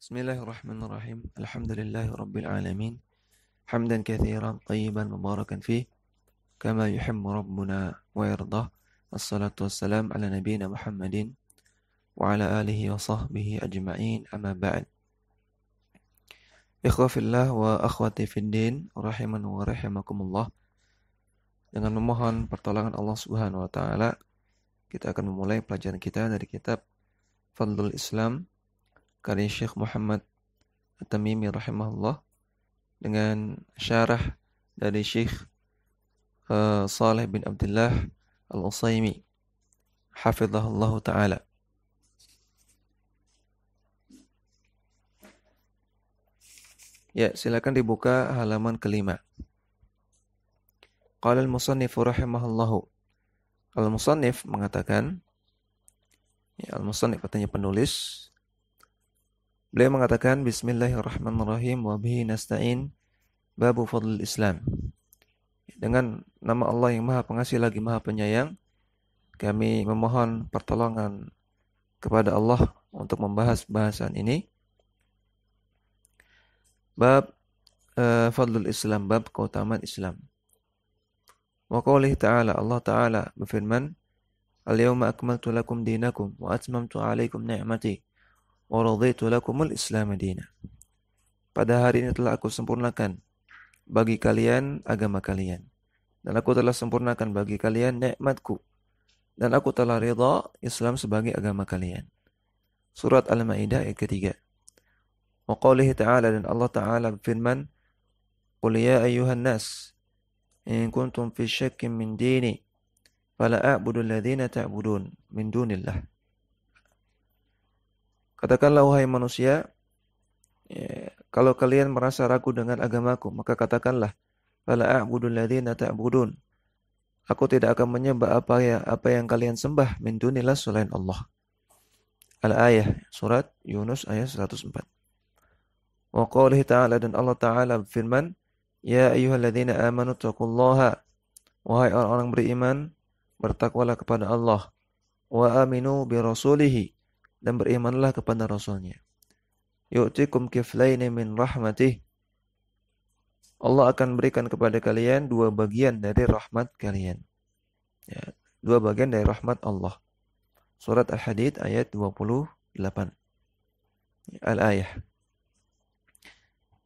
Bismillahirrahmanirrahim. Alhamdulillahirabbil alamin. Hamdan katsiran tayyiban mubarakan fih kama yuhibbu rabbuna wa yardah. Wassalatu wassalam ala nabiyyina Muhammadin wa ala alihi wa sahbihi ajma'in. Amma ba'd. Ikhwa fillah wa akhwati fiddin, rahiman wa rahimakumullah. Dengan memohon pertolongan Allah Subhanahu wa taala, kita akan memulai pelajaran kita dari kitab Fadlul Islam karya Syekh Muhammad At-Tamimi rahimahullah dengan syarah dari Syekh Saleh bin Abdullah Al-Utsaimin hafizahullah taala. Ya, silakan dibuka halaman kelima. Qala al-musannif rahimahullahu. Al-musannif mengatakan, ya, al-musannif katanya penulis. Beliau mengatakan Bismillahirrahmanirrahim wa bihi nasta'in babu fadlil Islam. Dengan nama Allah yang Maha Pengasih lagi Maha Penyayang, kami memohon pertolongan kepada Allah untuk membahas bahasan ini. Bab fadlul Islam, bab keutamaan Islam. Wa qawlihi ta'ala, Allah Ta'ala berfirman, Al-yawma akmaltu lakum dinakum wa atmamtu alaikum ni'mati wa raditu lakumul Islam dina. Pada hari ini telah aku sempurnakan bagi kalian agama kalian, dan aku telah sempurnakan bagi kalian nikmatku, dan aku telah ridha Islam sebagai agama kalian. Surat Al-Maidah ayat ketiga. Wa qawlihi ta'ala, dan Allah Ta'ala berfirman, Qul ya ayyuhan nas in kuntum fi syakkin min dini fala a'budu alladhina ta'budun min dunillah. Katakanlah wahai manusia, kalau kalian merasa ragu dengan agamaku, maka katakanlah, fala a'budu alladhina ta'budun. Aku tidak akan menyembah apa yang kalian sembah min dunillah selain Allah. Al-ayah, surat Yunus ayat 104. Wa qawlihi ta'ala, dan Allah Ta'ala berfirman, Ya ayyuhalladzina amanu taqullaha. Wahai orang-orang beriman, bertakwalah kepada Allah. Wa aminu bi rasulihi, dan berimanlah kepada rasulnya. Yu'tikum kiflaini min rahmatih. Allah akan berikan kepada kalian dua bagian dari rahmat kalian. Ya, dua bagian dari rahmat Allah. Surat Al-Hadid ayat 28. Al-ayah.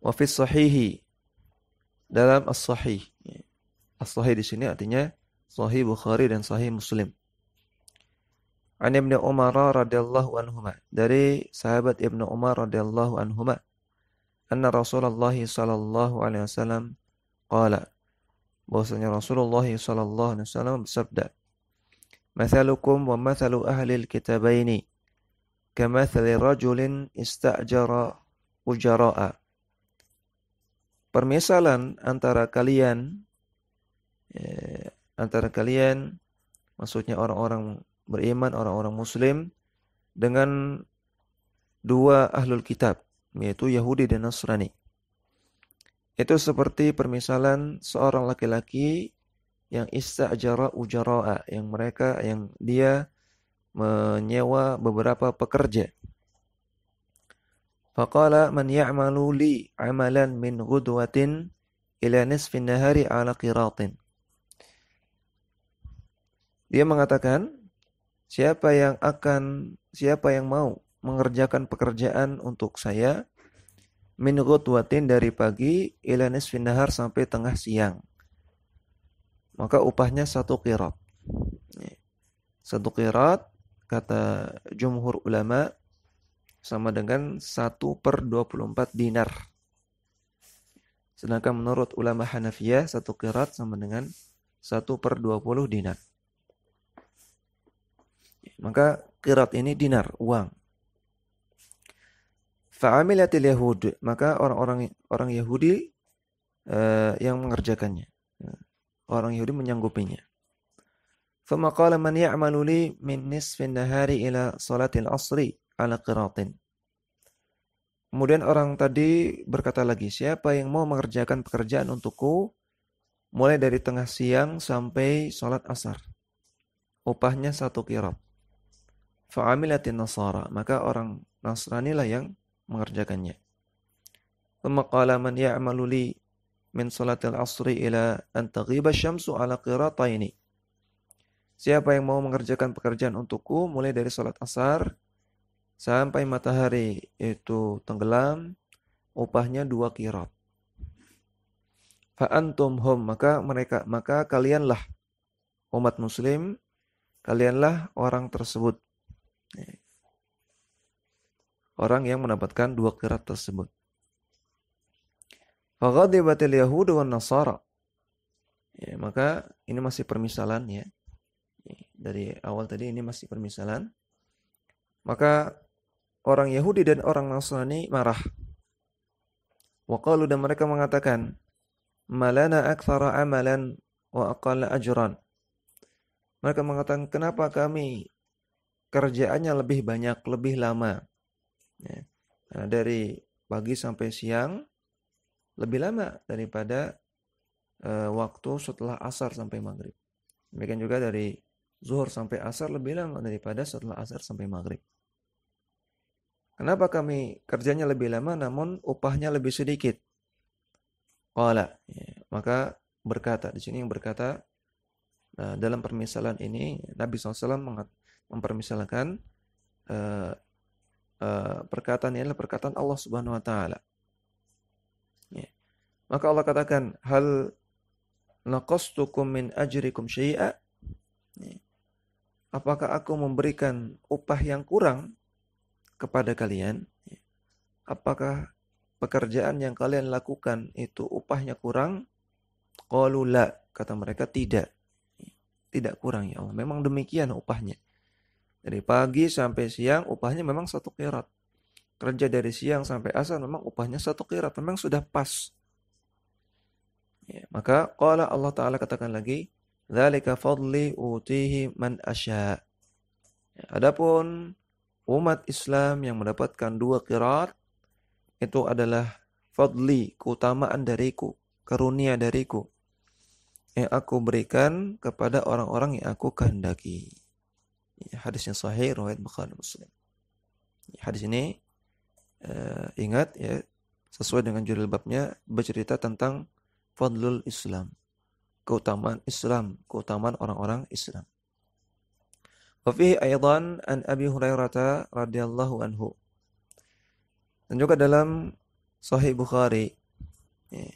Wa fi sahihi, dalam as-sahih. As-sahih di sini artinya Sahih Bukhari dan Sahih Muslim. An Ibnu Umar radhiyallahu anhuma, dari sahabat Ibnu Umar radhiyallahu anhuma, anna Rasulullah sallallahu alaihi wasallam qala, bahwasanya Rasulullah sallallahu alaihi wasallam bersabda, Mathalukum wa mathalu ahli al-kitabaini kamathali rajulin ista'jara ujara'a. Permisalan antara kalian, maksudnya orang-orang beriman, orang-orang muslim, dengan dua ahlul kitab, yaitu Yahudi dan Nasrani. Itu seperti permisalan seorang laki-laki yang ista'jara ujara'a, yang dia menyewa beberapa pekerja. Faqala man ya'malu li 'amalan min ghudwatin ila nisfin nahari 'ala qiratin. Dia mengatakan, siapa yang mau mengerjakan pekerjaan untuk saya min ghudwatin, dari pagi, ila nisfin nahar, sampai tengah siang, maka upahnya 1 qirat. 1 qirat kata jumhur ulama sama dengan 1/24 dinar. Sedangkan menurut ulama Hanafiyah, 1 qirat sama dengan 1/20 dinar. Maka qirat ini dinar, uang. Fa'amilatil yahud, maka orang Yahudi yang mengerjakannya. Orang Yahudi menyanggupinya. Thumma qala man ya'malu li min nisfin nahari ila salatil asri ala qiratin. Kemudian orang tadi berkata lagi, siapa yang mau mengerjakan pekerjaan untukku mulai dari tengah siang sampai salat asar, upahnya 1 qirat. Fa'amilatin nasara, maka orang Nasrani lah yang mengerjakannya. Thumma qala man ya'malu li min salatil asri ila an taghiba syamsu ala qirataini. Siapa yang mau mengerjakan pekerjaan untukku mulai dari salat asar sampai matahari itu tenggelam, upahnya 2 qirat. Fa antum hum, maka kalianlah umat muslim, kalianlah orang tersebut. Orang yang mendapatkan 2 qirat tersebut. Fa ghadibatil yahudu wan nasara. Ya, maka ini masih permisalan ya. Dari awal tadi ini masih permisalan. Maka orang Yahudi dan orang Nasrani marah. Wa qalu, dan mereka mengatakan, malana aktsara amalan wa aqalla ajran. Mereka mengatakan, kenapa kami kerjaannya lebih banyak, lebih lama. Ya. Nah, dari pagi sampai siang lebih lama daripada waktu setelah asar sampai maghrib. Demikian juga dari zuhur sampai asar lebih lama daripada setelah asar sampai maghrib. Kenapa kami kerjanya lebih lama namun upahnya lebih sedikit? Qala, ya, maka berkata, di sini yang berkata, dalam permisalan ini Nabi SAW mempermisalkan perkataan ini adalah perkataan Allah Subhanahu Wa Taala. Ya. Maka Allah katakan, hal naqastukum min ajrikum syai'a. Ya. Apakah aku memberikan upah yang kurang kepada kalian? Ya. Apakah pekerjaan yang kalian lakukan itu upahnya kurang? Qalu la, kata mereka tidak. Tidak kurang ya Allah. Memang demikian upahnya. Dari pagi sampai siang upahnya memang 1 qirat. Kerja dari siang sampai asar memang upahnya 1 qirat. Memang sudah pas. Ya, maka qala Allah Ta'ala katakan lagi, dzalika fadli utihi man asya. Ya, adapun umat Islam yang mendapatkan 2 qirat itu adalah fadli, keutamaan dariku, karunia dariku yang aku berikan kepada orang-orang yang aku kehendaki. Ya, hadisnya sahih riwayat Bukhari Muslim. Ya, hadis ini ingat ya, sesuai dengan judul babnya, bercerita tentang fadlul Islam, keutamaan Islam, keutamaan orang-orang Islam. Wa fihi aidan an Abi Hurairah radhiyallahu anhu. Dan juga dalam Sahih Bukhari ya,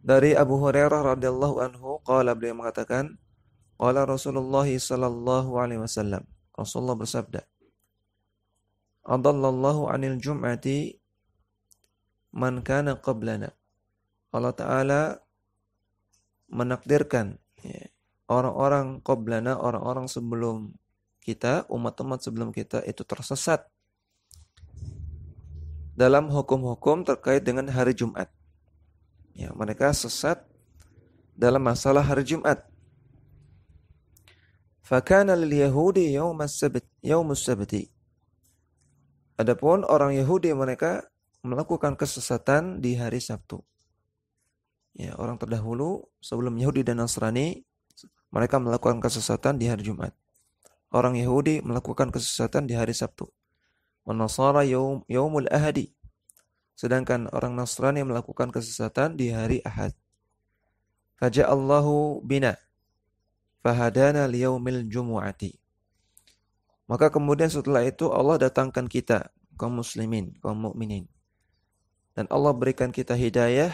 dari Abu Hurairah radhiyallahu anhu qala, beliau mengatakan, qala Rasulullah sallallahu alaihi wasallam, Rasulullah bersabda, adallallahu 'anil jum'ati man kana qablana. Allah Ta'ala menakdirkan ya, orang-orang qablana, orang-orang sebelum kita, umat-umat sebelum kita itu tersesat dalam hukum-hukum terkait dengan hari Jumat. Ya, mereka sesat dalam masalah hari Jumat. Fakana lil Yahudi yaumus sabti. Adapun orang Yahudi mereka melakukan kesesatan di hari Sabtu. Ya, orang terdahulu sebelum Yahudi dan Nasrani mereka melakukan kesesatan di hari Jumat. Orang Yahudi melakukan kesesatan di hari Sabtu. An-Nasara yaumul ahadi. Sedangkan orang Nasrani melakukan kesesatan di hari Ahad. Faja'allahu bina fahadana liyaumil jumu'ati. Maka kemudian setelah itu Allah datangkan kita, kaum muslimin, kaum mukminin. Dan Allah berikan kita hidayah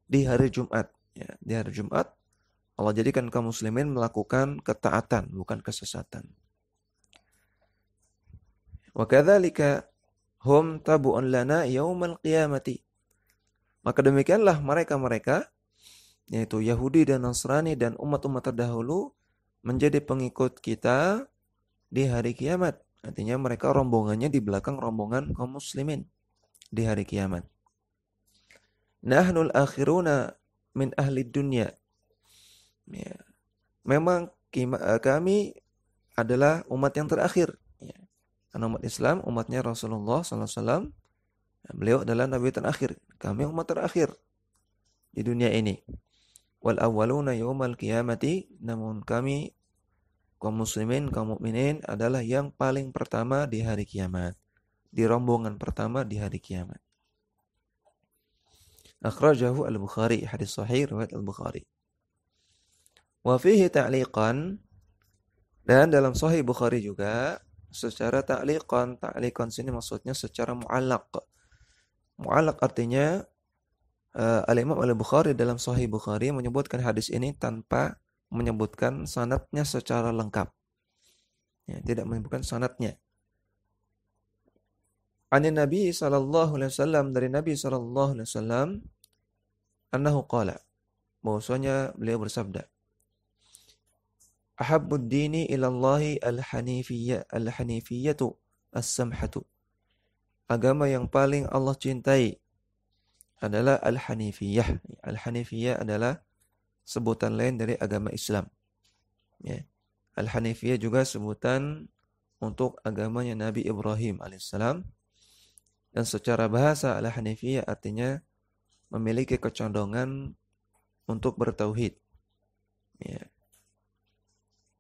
di hari Jumat. Ya, di hari Jumat Allah jadikan kaum muslimin melakukan ketaatan, bukan kesesatan. Wa kadzalika hum tabu'un lana yaumal qiyamati. Maka demikianlah mereka-mereka, yaitu Yahudi dan Nasrani dan umat-umat terdahulu, menjadi pengikut kita di hari kiamat. Artinya mereka rombongannya di belakang rombongan kaum muslimin di hari kiamat. Nahnul akhiruna min ahli dunya. Ya. Memang kami adalah umat yang terakhir. Ya. Karena umat Islam, umatnya Rasulullah SAW, beliau adalah Nabi terakhir. Kami umat terakhir di dunia ini. Wal awwaluna yaumal qiyamati, namun kami kaum muslimin, kaum mukminin adalah yang paling pertama di hari kiamat. di rombongan pertama di hari kiamat. Akhrajahu Al-Bukhari, hadis sahih riwayat Al-Bukhari. Wa fihi ta'liqan, dan dalam sahih Bukhari juga secara ta'liqan. Ta'liqan sini maksudnya secara mu'allaq. Mu'allaq artinya Al-Imam Al-Bukhari dalam sahih Bukhari menyebutkan hadis ini tanpa menyebutkan sanadnya secara lengkap. Ya, tidak menyebutkan sanadnya. Ani Nabi sallallahu alaihi wasallam, dari Nabi sallallahu alaihi wasallam, annahu qala, bahwasanya beliau bersabda, ahabbud dini ilallahi al-hanifiyatu as-samhatu. Agama yang paling Allah cintai adalah al-hanifiyah. Al-hanifiyah adalah sebutan lain dari agama Islam. Ya. Al-hanifiyah juga sebutan untuk agamanya Nabi Ibrahim alaihissalam. Dan secara bahasa al-hanifiyah artinya memiliki kecondongan untuk bertauhid. Ya.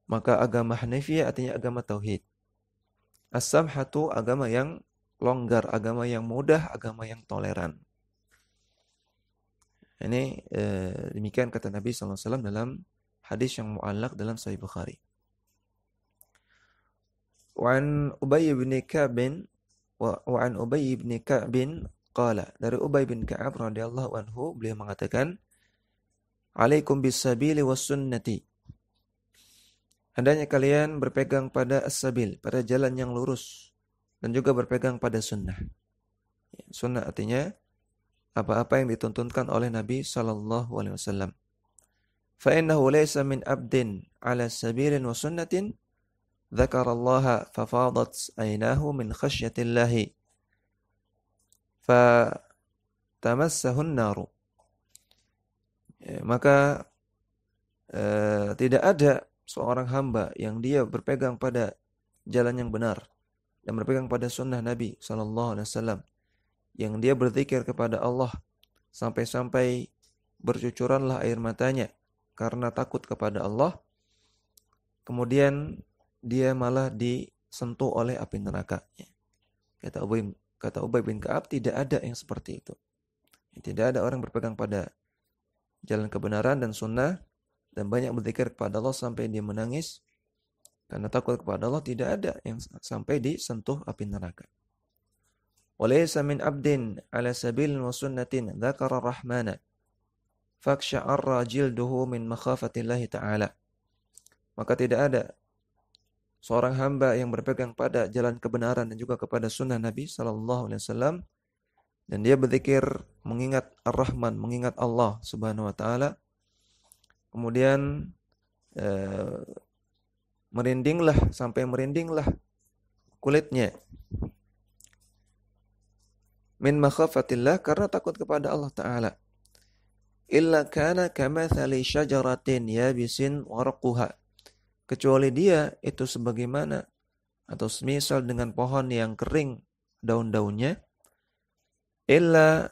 Maka agama Hanifiyah artinya agama tauhid. As-samhatu agama yang longgar, agama yang mudah, agama yang toleran. Ini demikian kata Nabi SAW dalam hadis yang mu'allaq dalam Sahih Bukhari. Wa'an Ubay bin Ka'b wa'an Ubay bin Ka'b qala, dari Ubay bin Ka'ab radhiyallahu anhu, beliau mengatakan, alaikum bis-sabili was-sunnati. Hendaknya kalian berpegang pada as-sabil, pada jalan yang lurus, dan juga berpegang pada sunnah. Sunnah artinya apa-apa yang dituntunkan oleh Nabi sallallahu alaihi wasallam. Fa innahu laysa min abdin ala sabilin wa sunnatin dzakarallaha fa fadat aynahu min khasyatillahi fa tamassahun naru. Maka tidak ada seorang hamba yang dia berpegang pada jalan yang benar dan berpegang pada sunnah Nabi sallallahu alaihi wasallam, yang dia berzikir kepada Allah sampai-sampai bercucuranlah air matanya karena takut kepada Allah, kemudian dia malah disentuh oleh api neraka. Kata Ubay bin Ka'ab, tidak ada yang seperti itu. Tidak ada orang berpegang pada jalan kebenaran dan sunnah dan banyak berzikir kepada Allah sampai dia menangis karena takut kepada Allah, tidak ada yang sampai disentuh api neraka. Walaysa min abdin ala sabilin wa sunnatin dzakara rahmana faksha'arra jilduhu min makhafatillahi ta'ala. Maka tidak ada seorang hamba yang berpegang pada jalan kebenaran dan juga kepada sunnah Nabi sallallahu alaihi wasallam dan dia berzikir mengingat Ar-Rahman, mengingat Allah Subhanahu wa taala, kemudian sampai merindinglah kulitnya min makhafatillah, karena takut kepada Allah Ta'ala. Illa kana kamathali syajaratin yabisin warquha, kecuali dia itu sebagaimana atau semisal dengan pohon yang kering daun-daunnya. Illa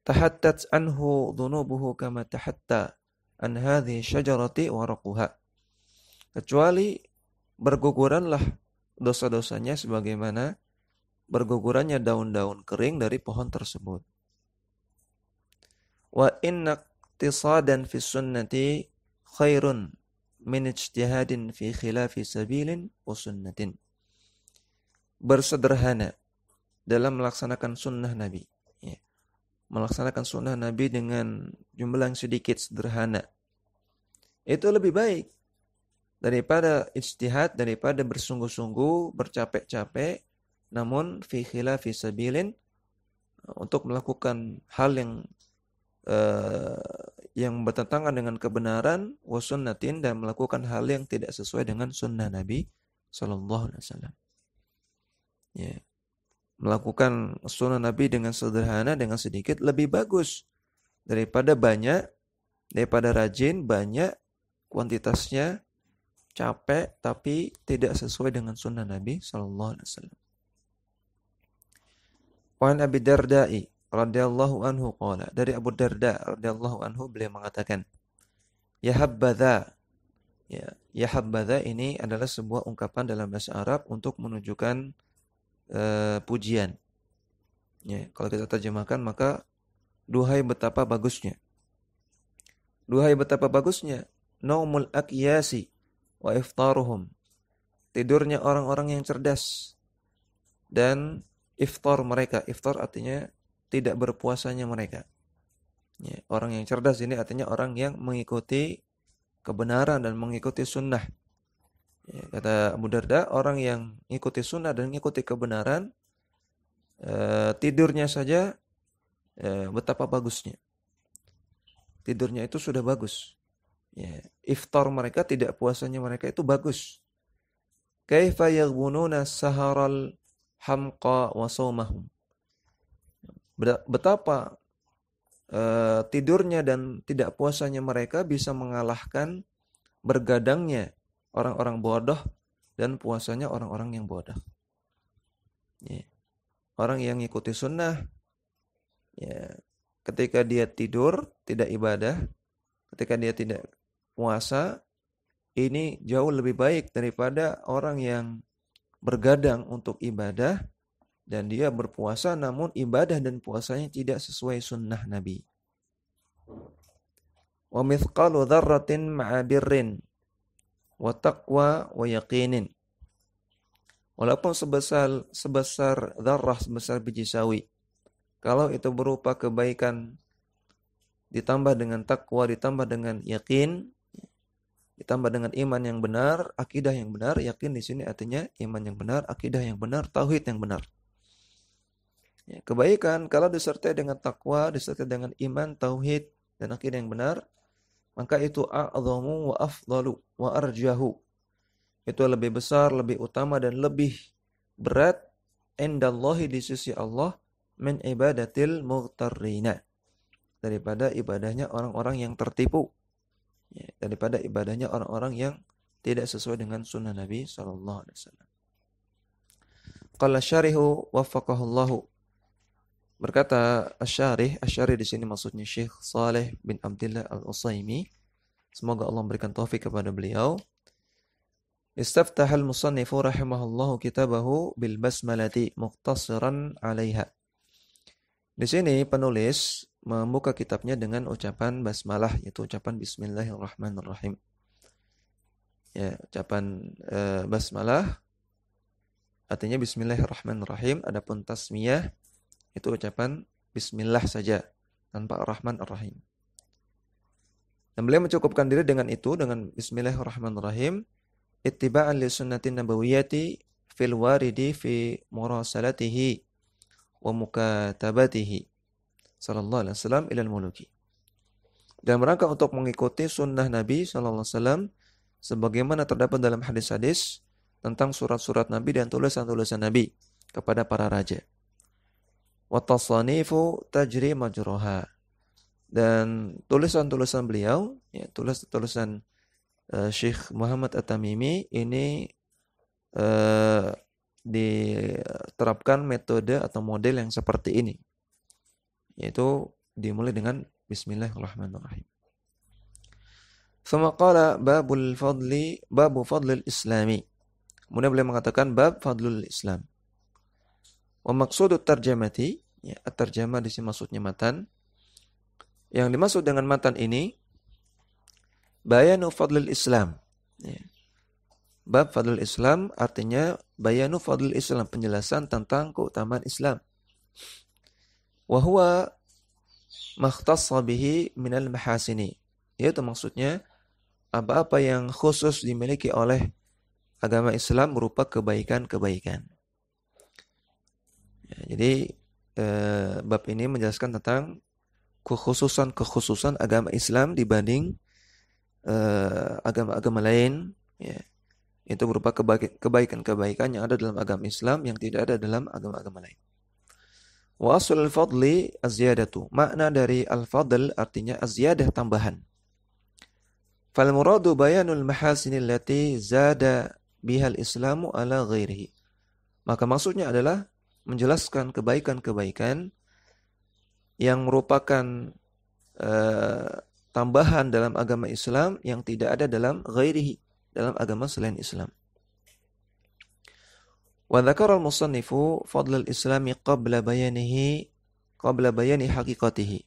tahattat anhu dhunubuhu kama tahatta an hadhihi syajarati warquha, kecuali berguguranlah dosa-dosanya sebagaimana bergugurannya daun-daun kering dari pohon tersebut. Wa inna iqtisadan fi sunnati khairun min ijtihadin fi khilafi sabilin wa sunnatin. Bersederhana dalam melaksanakan sunnah Nabi. Melaksanakan sunnah Nabi dengan jumlah yang sedikit, sederhana, itu lebih baik daripada ijtihad, daripada bersungguh-sungguh, bercapek-capek, namun fi khilafi sabilin, untuk melakukan hal yang bertentangan dengan kebenaran, wa sunnatin, dan melakukan hal yang tidak sesuai dengan sunnah Nabi sallallahu alaihi wasallam. Ya. Melakukan sunnah Nabi dengan sederhana, dengan sedikit, lebih bagus daripada banyak, daripada rajin, banyak, kuantitasnya, capek, tapi tidak sesuai dengan sunnah Nabi sallallahu alaihi wasallam. Wa an Abi Darda'i radhiyallahu anhu qala, dari Abu Darda radhiyallahu anhu, beliau mengatakan, ya habadha. Ya habadha ini adalah sebuah ungkapan dalam bahasa Arab untuk menunjukkan pujian. Ya, kalau kita terjemahkan maka duhai betapa bagusnya. Duhai betapa bagusnya naumul aqyasi wa iftaruhum. Tidurnya orang-orang yang cerdas dan iftar mereka. Iftar artinya tidak berpuasanya mereka. Ya, orang yang cerdas ini artinya orang yang mengikuti kebenaran dan mengikuti sunnah. Ya, kata Abu Darda, orang yang mengikuti sunnah dan mengikuti kebenaran, tidurnya saja betapa bagusnya. Tidurnya itu sudah bagus. Ya, iftar mereka, tidak puasanya mereka itu bagus. Kaifa yaghbununa saharal hamqa wa saumahum. Betapa tidurnya dan tidak puasanya mereka bisa mengalahkan bergadangnya orang-orang bodoh dan puasanya orang-orang yang bodoh. Ya. Orang yang ngikuti sunnah, ya, ketika dia tidur tidak ibadah, ketika dia tidak puasa, ini jauh lebih baik daripada orang yang bergadang untuk ibadah dan dia berpuasa namun ibadah dan puasanya tidak sesuai sunnah Nabi. Wa mithqalu dzarratin ma'a birrin wa taqwa wa yaqinin. Walaupun sebesar dzarrah, sebesar biji sawi, kalau itu berupa kebaikan ditambah dengan takwa, ditambah dengan yakin, ditambah dengan iman yang benar, akidah yang benar. Yakin di sini artinya iman yang benar, akidah yang benar, tauhid yang benar. Ya, kebaikan kalau disertai dengan takwa, disertai dengan iman, tauhid dan akidah yang benar, maka itu a'zamu wa afdalu wa arjahu. Itu lebih besar, lebih utama dan lebih berat indallahi di sisi Allah min ibadatil mughtarrina, daripada ibadahnya orang-orang yang tertipu. Ya, daripada ibadahnya orang-orang yang tidak sesuai dengan sunnah Nabi sallallahu alaihi wasallam. Qala syarihu waffaqahullahu. Berkata Asy-Syarih di sini maksudnya Syekh Saleh bin Abdullah Al-Utsaimin. Semoga Allah memberikan taufik kepada beliau. Istaftahal musannifu rahimahullahu kitabahu bil basmalati muqtasiran 'alaiha. Di sini penulis membuka kitabnya dengan ucapan basmalah, yaitu ucapan bismillahirrahmanirrahim. Ya, ucapan basmalah artinya bismillahirrahmanirrahim, adapun tasmiyah itu ucapan bismillah saja tanpa ar-Rahman ar-Rahim. Dan beliau mencukupkan diri dengan itu, dengan bismillahirrahmanirrahim, ittiba'an li sunnatin nabawiyyati fil waridi fi murasalatihi wa mukatabatihi sallallahu alaihi wasallam ilal muluki. Dan rangka untuk mengikuti sunnah Nabi sallallahu alaihi wasallam sebagaimana terdapat dalam hadis-hadis tentang surat-surat Nabi dan tulisan-tulisan Nabi kepada para raja. Wa tasanifu tajri majraha. Dan tulisan-tulisan beliau, ya, tulisan Syekh Muhammad At-Tamimi ini diterapkan metode atau model yang seperti ini, yaitu dimulai dengan bismillahirrahmanirrahim. Tsumma qala babu fadlil islami. Kemudian beliau mengatakan bab fadlul Islam. Wa maqsudut tarjamati, ya, at-tarjamah di sini maksudnya matan. Yang dimaksud dengan matan ini bayanu fadlil Islam. Ya. Bab fadlul Islam artinya bayanu fadlil Islam, penjelasan tentang keutamaan Islam. Wa huwa makhtassa bihi minal mahasini. Yaitu maksudnya apa-apa yang khusus dimiliki oleh agama Islam berupa kebaikan-kebaikan. Ya, jadi bab ini menjelaskan tentang kekhususan agama Islam dibanding agama-agama lain, ya. Itu berupa kebaikan-kebaikan yang ada dalam agama Islam yang tidak ada dalam agama-agama lain. Wa aslul fadli az-ziyadatu. Makna dari al-fadl artinya az-ziyadah, tambahan. Fal muradu bayanul mahasinil lati zada bihal islamu ala ghairihi. Maka maksudnya adalah menjelaskan kebaikan-kebaikan yang merupakan tambahan dalam agama Islam yang tidak ada dalam ghairihi, dalam agama selain Islam. Wa dzakara al-musannifu fadl al-islami qabla bayani haqiqatihi.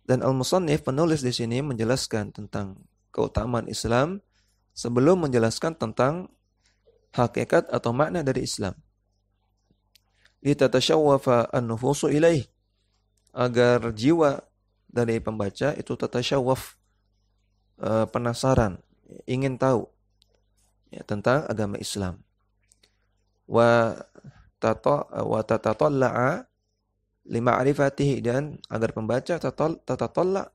Dan al-musannif penulis di sini menjelaskan tentang keutamaan Islam sebelum menjelaskan tentang hakikat atau makna dari Islam. Litatashawwafa an-nufusu ilaih, agar jiwa dari pembaca itu tatasyawwaf, penasaran, ingin tahu ya, tentang agama Islam. Wa tatatalla'a lima'rifatihi, dan agar pembaca tatatalla,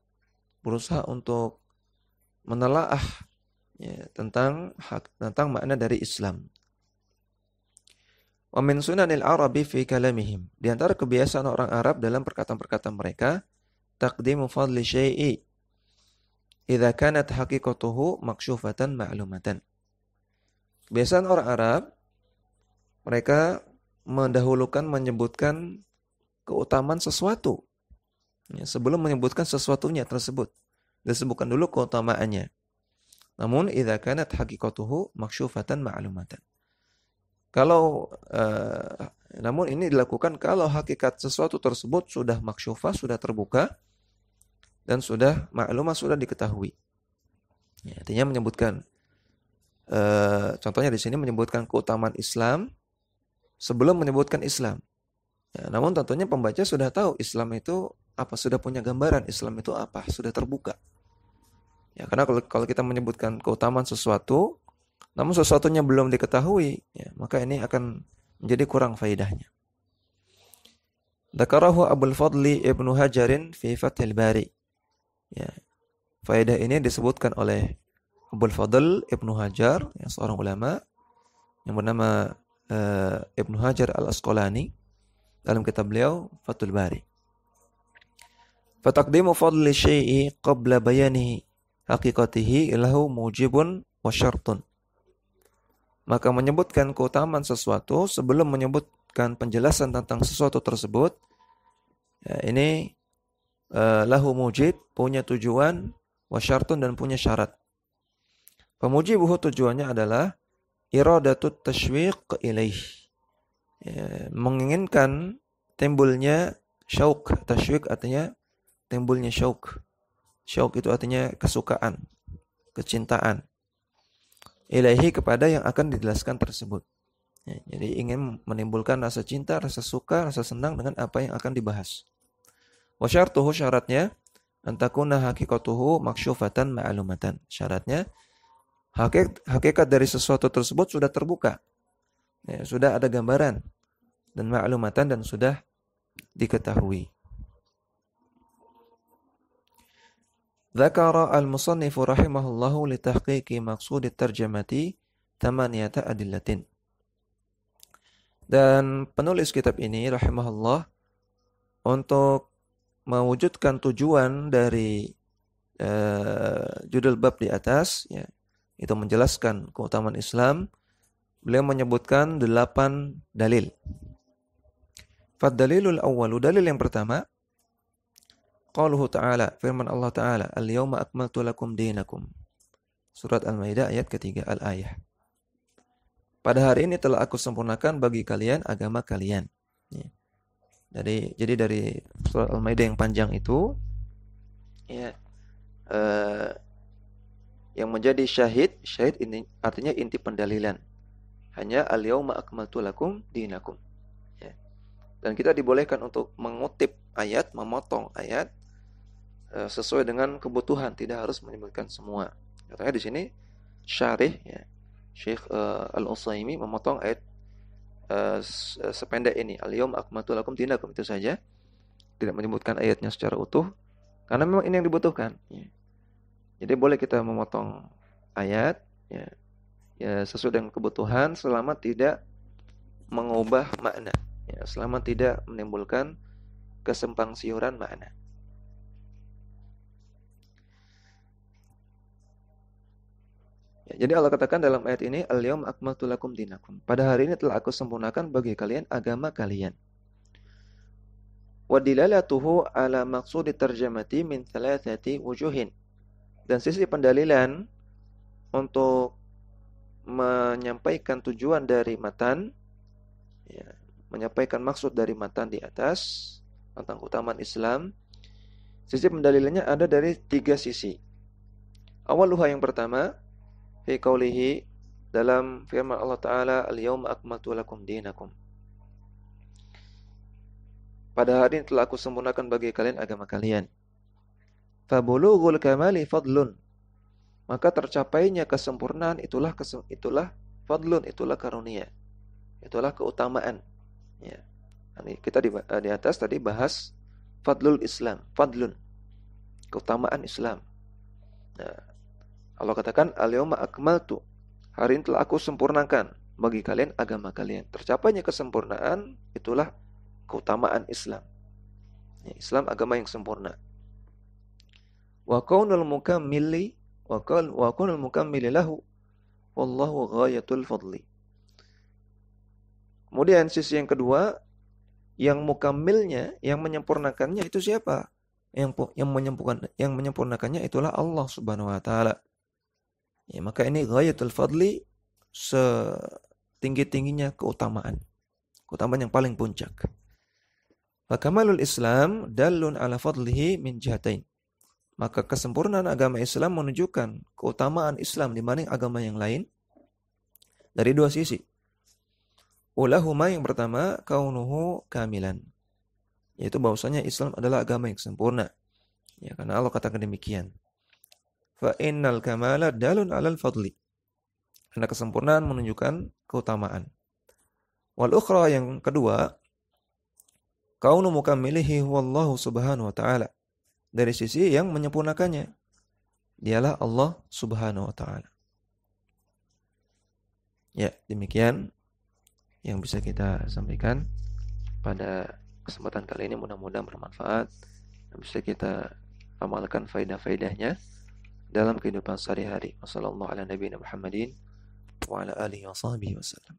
berusaha untuk menelaah ya, tentang makna dari Islam. Wa min sunanil Arabi fi kalamihim, di antara kebiasaan orang Arab dalam perkataan-perkataan mereka, taqdimu fadli syai'i idza kanat haqiqatuhu maksyufatan ma'lumatan. Kebiasaan orang Arab, mereka mendahulukan menyebutkan keutamaan sesuatu ya, sebelum menyebutkan sesuatunya tersebut. Disebutkan dulu keutamaannya. Namun idza kanat haqiqatuhu maksyufatan ma'lumatan. Namun ini dilakukan kalau hakikat sesuatu tersebut sudah maksyufah, sudah terbuka, dan sudah maklumah, sudah diketahui. Ya, artinya menyebutkan, contohnya di sini menyebutkan keutamaan Islam sebelum menyebutkan Islam. Ya, namun tentunya pembaca sudah tahu Islam itu apa, sudah punya gambaran Islam itu apa, sudah terbuka. Ya, karena kalau kita menyebutkan keutamaan sesuatu, namun sesuatunya belum diketahui, ya, maka ini akan menjadi kurang faedahnya. Dzakarahu Abul Fadli Ibnu Hajarin fi Fathil Bari. Ya, faedah ini disebutkan oleh Abul Fadl Ibnu Hajar, yang seorang ulama yang bernama Ibnu Hajar Al-Asqalani, dalam kitab beliau Fathul Bari. Fataqdimu fadli syai'i qabla bayani haqiqatihi lahu mujibun wa syartun. Maka menyebutkan keutamaan sesuatu sebelum menyebutkan penjelasan tentang sesuatu tersebut, ya, ini lahu mujib, punya tujuan, wa syartun, dan punya syarat. Pemujibuhu, tujuannya adalah iradatut tashwiq ilaih, ya, menginginkan timbulnya syauq. Tashwiq artinya timbulnya syauq. Syauq itu artinya kesukaan, kecintaan. Ilaihi, kepada yang akan dijelaskan tersebut. Ya, jadi ingin menimbulkan rasa cinta, rasa suka, rasa senang dengan apa yang akan dibahas. Wa syartuhu, syaratnya, antakuna haqiqatuhu maksyufatan ma'lumatan. Syaratnya, hakikat dari sesuatu tersebut sudah terbuka. Ya, sudah ada gambaran dan ma'lumatan, dan sudah diketahui. Dzakara al-musannifu rahimahullahu li tahqiqi maqsud at-tarjamati thamaniyata adillatin. Dan penulis kitab ini rahimahullah, untuk mewujudkan tujuan dari judul bab di atas, ya, itu menjelaskan keutamaan Islam, beliau menyebutkan 8 dalil. Fad-dalilul awwalu, dalil yang pertama, qauluhu ta'ala, firman Allah Ta'ala, al-yawma akmaltu lakum dinakum. Surat Al-Maidah ayat ketiga, al-ayah. Pada hari ini telah aku sempurnakan bagi kalian agama kalian. Ya. Jadi dari surat Al-Maidah yang panjang itu, ya, yang menjadi syahid ini artinya inti pendalilan. Hanya al-yawma akmaltu lakum dinakum. Ya. Dan kita dibolehkan untuk mengutip ayat, memotong ayat sesuai dengan kebutuhan, tidak harus menyebutkan semua. Katanya di sini syarih, ya, Syekh Al-Utsaimin memotong ayat sependek ini, al-yawma akmaltu lakum dinakum, itu saja, tidak menyebutkan ayatnya secara utuh, karena memang ini yang dibutuhkan. Ya. Jadi boleh kita memotong ayat, ya, ya, sesuai dengan kebutuhan, selama tidak mengubah makna, ya, selama tidak menimbulkan kesimpang siuran makna. Ya, jadi Allah katakan dalam ayat ini, al-yawma akmaltu lakum dinakum. Pada hari ini telah aku sempurnakan bagi kalian agama kalian. Wa dilalatuhu ala maqsudi tarjamati min thalathati wujuhin. Dan sisi pendalilan untuk menyampaikan tujuan dari matan Ya, menyampaikan maksud dari matan di atas tentang keutamaan Islam. Sisi pendalilannya ada dari 3 sisi. Awaluha yang pertama, fi qaulihi, dalam firman Allah Ta'ala, al-yawma akmaltu lakum dinakum. Pada hari ini telah aku sempurnakan bagi kalian agama kalian. Fabulughul kamali fadlun. Maka tercapainya kesempurnaan itulah fadlun, itulah karunia. Itulah keutamaan. Ya. Kita di atas tadi bahas fadlul Islam, fadlun, keutamaan Islam. Nah, Allah katakan al-yawma akmaltu, hari ini telah aku sempurnakan bagi kalian agama kalian. Tercapainya kesempurnaan itulah keutamaan Islam. Ya, Islam agama yang sempurna. Wa kaunul mukammili lahu wallahu ghayatul fadli. Kemudian sisi yang kedua, yang mukammilnya, yang menyempurnakannya itu siapa? Yang menyempurnakannya itulah Allah Subhanahu wa taala. Ya, maka ini ghayatul fadli, setinggi-tingginya keutamaan. Keutamaan yang paling puncak. Fa kamalul Islam dallun ala fadlihi min jihatain. Maka kesempurnaan agama Islam menunjukkan keutamaan Islam dibanding agama yang lain dari 2 sisi. Ulahuma yang pertama, kaunuhu kamilan. Yaitu bahwasanya Islam adalah agama yang sempurna. Ya, karena Allah katakan demikian. Fa innal kamala dalun 'alal fadli. Karena kesempurnaan menunjukkan keutamaan. Wal ukhra yang kedua, kaunu mukammilihi wallahu subhanahu wa ta'ala. Dari sisi yang menyempurnakannya, dialah Allah Subhanahu wa ta'ala. Ya, demikian yang bisa kita sampaikan pada kesempatan kali ini, mudah-mudahan bermanfaat dan bisa kita amalkan faedah-faedahnya dalam kehidupan sehari-hari. Wassallallahu ala nabiyina Muhammadin wa ala alihi wa sahbihi wasallam.